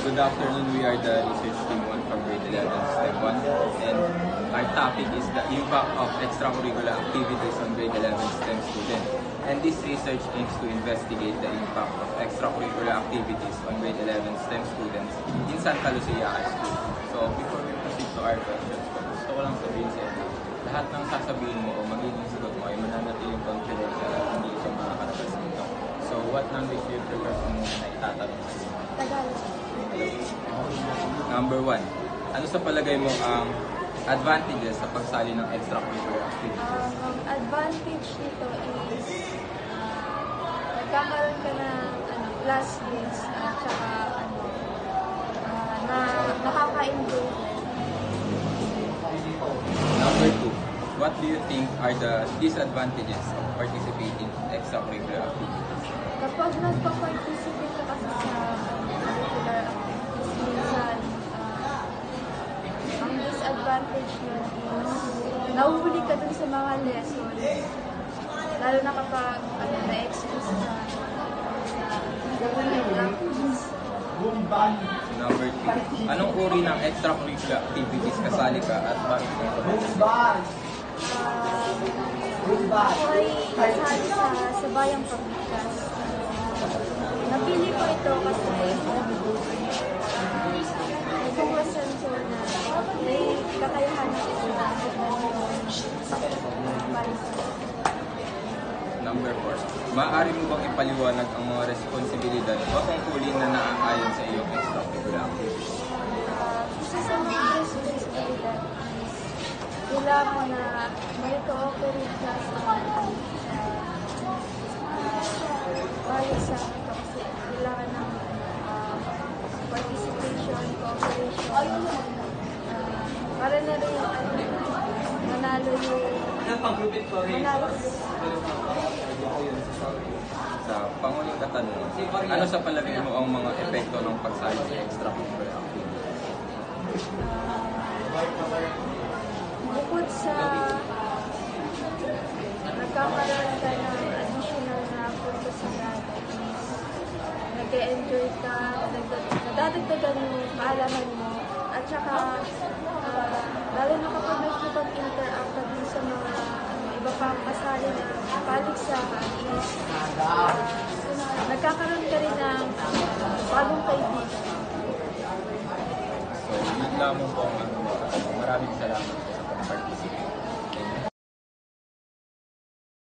Good afternoon. We are the research team 1 from grade 11 step 1, and our topic is the impact of extracurricular activities on grade 11 STEM students. And this research aims to investigate the impact of extracurricular activities on grade 11 STEM students in Santa Lucia High School. So before we proceed to our questions, gusto ko lang sabihin sa inyo, lahat ng sasabihin mo o magiging sagot mo ay mananatiling confidential at hindi ito makakalabas nito. So what language do you prefer kung muna na itatanong sa inyo? Tagalog. Number 1, ano sa palagay mo ang advantages sa pagsali ng extracurricular activities? Ang advantage nito is nagkakaroon ka ng classmates at saka na nakaka-enjoy. Number 2, what do you think are the disadvantages of participating in extracurricular activities? Kapag nagpa-participate ka kasi sa curricular activities, minsan ang disadvantage nun is nahuhuli ka dun sa mga lessons. Lalo na kapag na-excuse ka sa practice. Number 3, anong uri ng extracurricular activities kasali ka at bakit mo ito? Ako ay kasali sa Bayang Pagbigas. Napili ko ito kasi nagkuwasan ko na may kakayahan ako sa Number 4, maaari mo bang ipaliwanag ang mga responsibilidad o tungkulin na naaayon sa iyong extracurricular activities? Isa sa mga responsibilidad is kailangan na may cooperate ka sa balik sa ito kasi kailangan ng participation, cooperation, para na rin manalo Sa panguling katanungan, ano sa palagay mo ang mga epekto ng pagsali sa extracurricular activities? Bukod sa nagkakaroon ka ng additional na punto sa natin is nag-e-enjoy ka, nadadagdagan mo, kaalaman mo, at saka lalo na kapag nagkipag-interact ka din sa mga iba pang kasali na paligsahan is nagkakaroon ka rin ng bagong kaibigan. So, yun lamang po ang maraming salamat sa pag-participate.